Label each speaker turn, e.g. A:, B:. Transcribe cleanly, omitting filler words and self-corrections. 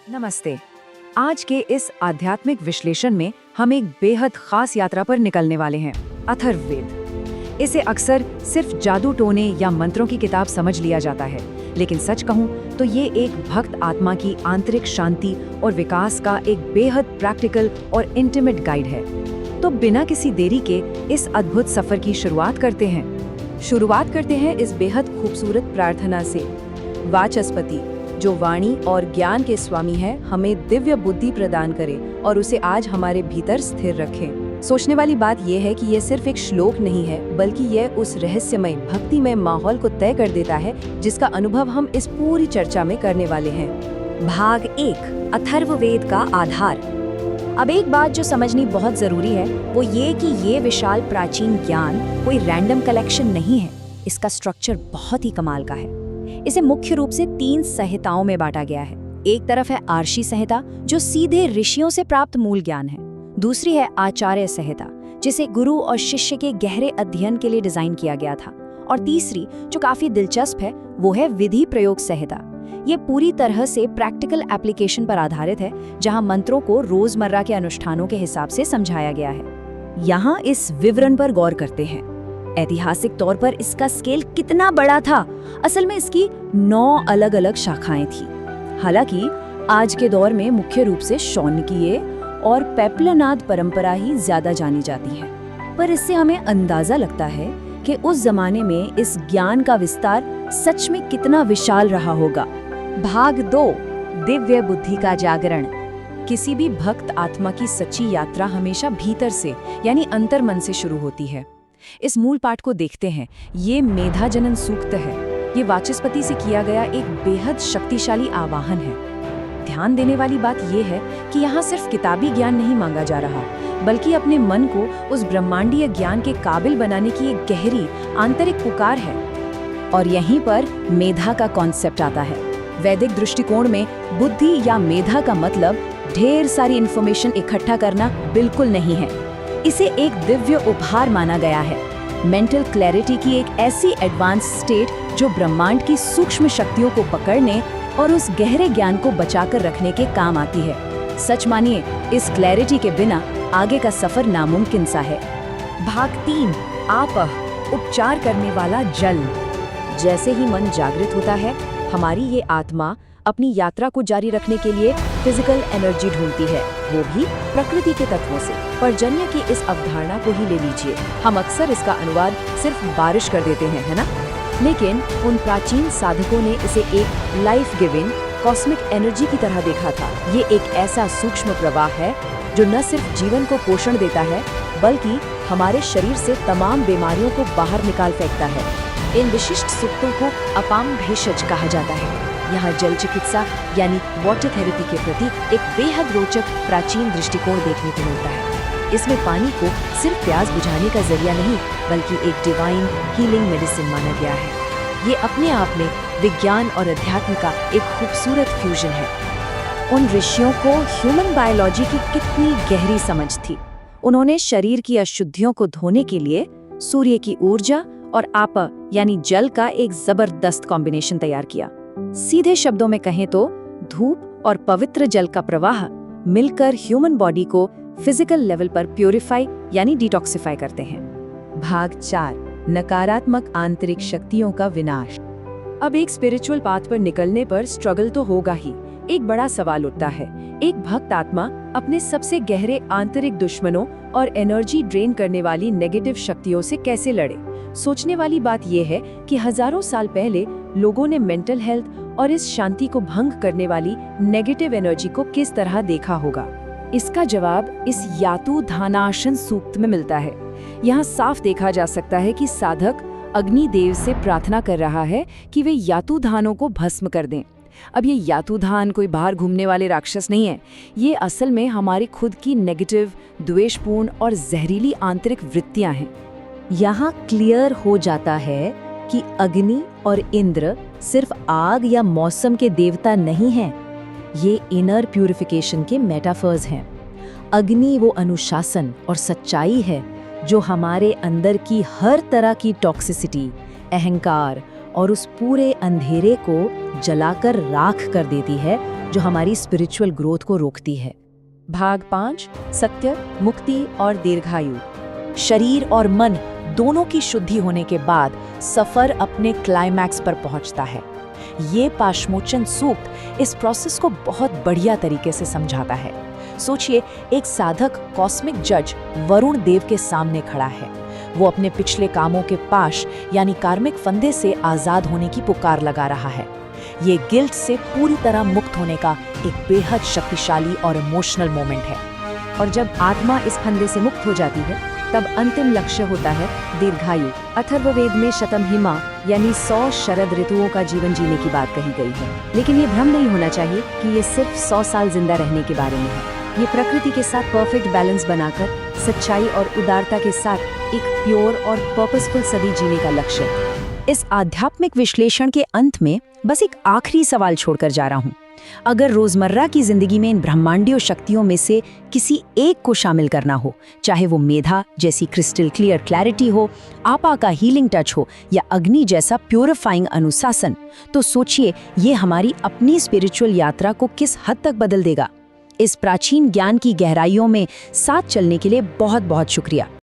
A: नमस्ते। आज के इस आध्यात्मिक विश्लेषण में हम एक बेहद खास यात्रा पर निकलने वाले हैं, अथर्ववेद। इसे अक्सर सिर्फ जादू टोने या मंत्रों की किताब समझ लिया जाता है, लेकिन सच कहूं तो ये एक भक्त आत्मा की आंतरिक शांति और विकास का एक बेहद प्रैक्टिकल और इंटीमेट गाइड है। तो बिना किसी देरी के इस अद्भुत सफर की शुरुआत करते हैं इस बेहद खूबसूरत प्रार्थना से। वाचस्पति, जो वाणी और ज्ञान के स्वामी है, हमें दिव्य बुद्धि प्रदान करे और उसे आज हमारे भीतर स्थिर रखे। सोचने वाली बात यह है कि यह सिर्फ एक श्लोक नहीं है, बल्कि यह उस रहस्यमय भक्तिमय माहौल को तय कर देता है जिसका अनुभव हम इस पूरी चर्चा में करने वाले हैं।
B: भाग 1, अथर्ववेद का आधार। अब एक बात जो समझनी बहुत जरूरी है वो ये कि ये विशाल प्राचीन ज्ञान कोई रैंडम कलेक्शन नहीं है। इसका स्ट्रक्चर बहुत ही कमाल का है। इसे मुख्य रूप से 3 संहिताओं में बांटा गया है। एक तरफ है आर्षि संहिता, जो सीधे ऋषियों से प्राप्त मूल ज्ञान है। दूसरी है आचार्य संहिता, जिसे गुरु और शिष्य के गहरे अध्ययन के लिए डिजाइन किया गया था। और तीसरी, जो काफी दिलचस्प है, वो है विधि प्रयोग संहिता। ये पूरी तरह से प्रैक्टिकल एप्लीकेशन पर आधारित है, जहां मंत्रों को रोजमर्रा के अनुष्ठानों के हिसाब से समझाया गया है। यहाँ इस विवरण पर गौर करते हैं। ऐतिहासिक तौर पर इसका स्केल कितना बड़ा था। असल में इसकी 9 अलग अलग शाखाएं थी। हालांकि आज के दौर में मुख्य रूप से शौनकीय और पेपलानाद परंपरा ही ज्यादा जानी जाती है, पर इससे हमें अंदाजा लगता है कि उस जमाने में इस ज्ञान का विस्तार सच में कितना विशाल रहा होगा।
A: भाग 2, दिव्य बुद्धि का जागरण। किसी भी भक्त आत्मा की सच्ची यात्रा हमेशा भीतर से यानी अंतर्मन से शुरू होती है। इस मूल पाठ को देखते हैं। ये मेधाजनन सूक्त है। ये वाचस्पति से किया गया एक बेहद शक्तिशाली आवाहन है। ध्यान देने वाली बात यह है कि यहाँ सिर्फ किताबी ज्ञान नहीं मांगा जा रहा, बल्कि अपने मन को उस ब्रह्मांडीय ज्ञान के काबिल बनाने की एक गहरी आंतरिक पुकार है। और यहीं पर मेधा का कॉन्सेप्ट आता है। वैदिक दृष्टिकोण में बुद्धि या मेधा का मतलब ढेर सारी इंफॉर्मेशन इकट्ठा करना बिल्कुल नहीं है। इसे एक दिव्य उपहार माना गया है। मेंटल क्लैरिटी की एक ऐसी एडवांस स्टेट जो ब्रह्मांड की सूक्ष्म शक्तियों को पकड़ने और उस गहरे ज्ञान को बचाकर रखने के काम आती है। सच मानिए, इस क्लैरिटी के बिना आगे का सफर नामुमकिन सा है। भाग 3, आपः, उपचार करने वाला जल। जैसे ही मन जागृत होता है, हमारी ये आत्मा अपनी यात्रा को जारी रखने के लिए फिजिकल एनर्जी ढूंढती है, वो भी प्रकृति के तत्वों से। पर्जन्य की इस अवधारणा को ही ले लीजिए। हम अक्सर इसका अनुवाद सिर्फ बारिश कर देते हैं, है ना? लेकिन उन प्राचीन साधकों ने इसे एक लाइफ गिविंग कॉस्मिक एनर्जी की तरह देखा था। ये एक ऐसा सूक्ष्म प्रवाह है जो न सिर्फ जीवन को पोषण देता है, बल्कि हमारे शरीर से तमाम बीमारियों को बाहर निकाल फेंकता है। इन विशिष्ट सूक्तों को अपाम भेषज कहा जाता है। यहाँ जल चिकित्सा यानी वाटर थेरेपी के प्रति एक बेहद रोचक प्राचीन दृष्टिकोण देखने को मिलता है। इसमें पानी को सिर्फ प्यास बुझाने का जरिया नहीं, बल्कि एक डिवाइन हीलिंग मेडिसिन माना गया है। ये अपने आप में विज्ञान और अध्यात्म का एक खूबसूरत फ्यूजन है। उन ऋषियों को ह्यूमन बायोलॉजी की कितनी गहरी समझ थी। उन्होंने शरीर की अशुद्धियों को धोने के लिए सूर्य की ऊर्जा और आपा यानी जल का एक जबरदस्त कॉम्बिनेशन तैयार किया। सीधे शब्दों में कहें तो धूप और पवित्र जल का प्रवाह मिलकर ह्यूमन बॉडी को फिजिकल लेवल पर प्यूरिफाई यानी डिटॉक्सिफाई करते हैं। भाग 4, नकारात्मक आंतरिक शक्तियों का विनाश। अब एक स्पिरिचुअल पाथ पर निकलने पर स्ट्रगल तो होगा ही। एक बड़ा सवाल उठता है, एक भक्त आत्मा अपने सबसे गहरे आंतरिक दुश्मनों और एनर्जी ड्रेन करने वाली नेगेटिव शक्तियों से कैसे लड़े। सोचने वाली बात यह है कि हजारों साल पहले लोगों ने मेंटल हेल्थ और इस शांति को भंग करने वाली नेगेटिव एनर्जी को किस तरह देखा होगा। इसका जवाब इस यातुधानाशन सूक्त में मिलता है। यहाँ साफ देखा जा सकता है कि साधक अग्निदेव से प्रार्थना कर रहा है कि वे यातुधानों को भस्म कर दें। अब ये यातुधान कोई बाहर घूमने वाले राक्षस नहीं है। ये असल में हमारी खुद की नेगेटिव, द्वेषपूर्ण और जहरीली आंतरिक वृत्तियां हैं। यहाँ क्लियर हो जाता है कि अग्नि और इंद्र सिर्फ आग या मौसम के देवता नहीं हैं। ये इनर प्यूरिफिकेशन के मेटाफर्स हैं। अग्नि वो अनुशासन और सच्चाई है जो हमारे अंदर की हर तरह की टॉक्सिसिटी, अहंकार
B: और उस पूरे अंधेरे को जलाकर राख कर देती है, जो हमारी स्पिरिचुअल ग्रोथ को रोकती है।
A: भाग 5 सत्य, मुक्ति और दीर्घायु।
B: शरीर और मन दोनों की शुद्धि होने के बाद सफर अपने क्लाइमैक्स पर पहुंचता है। ये पाशमोचन सूक्त इस प्रोसेस को बहुत बढ़िया तरीके से समझाता है। सोचिए, एक साधक कॉस्मिक जज वरुण देव के सामने खड़ा है। वो अपने पिछले कामों के पाश यानी कार्मिक फंदे से आजाद होने की पुकार लगा रहा है। ये गिल्ट से पूरी तरह मुक्त होने का एक बेहद शक्तिशाली और इमोशनल मोमेंट है।
A: और जब आत्मा इस फंदे से मुक्त हो जाती है, तब अंतिम लक्ष्य होता है दीर्घायु। अथर्ववेद में शतमहिमा यानी 100 शरद ऋतुओं का जीवन जीने की बात कही गई है। लेकिन ये भ्रम नहीं होना चाहिए कि ये सिर्फ 100 साल जिंदा रहने के बारे में है। ये प्रकृति के साथ परफेक्ट बैलेंस बनाकर सच्चाई और उदारता के साथ एक प्योर और पर्पसफुल सदी जीने का लक्ष्य है।
B: इस आध्यात्मिक विश्लेषण के अंत में बस एक आखिरी सवाल छोड़कर जा रहा हूँ। अगर रोजमर्रा की जिंदगी में इन ब्रह्मांडीय शक्तियों में से किसी एक को शामिल करना हो, चाहे वो मेधा जैसी क्रिस्टल क्लियर क्लैरिटी हो, आपा का हीलिंग टच हो या अग्नि जैसा प्योरिफाइंग अनुशासन, तो सोचिए ये हमारी अपनी स्पिरिचुअल यात्रा को किस हद तक बदल देगा। इस प्राचीन ज्ञान की गहराइयों में साथ चलने के लिए बहुत बहुत शुक्रिया।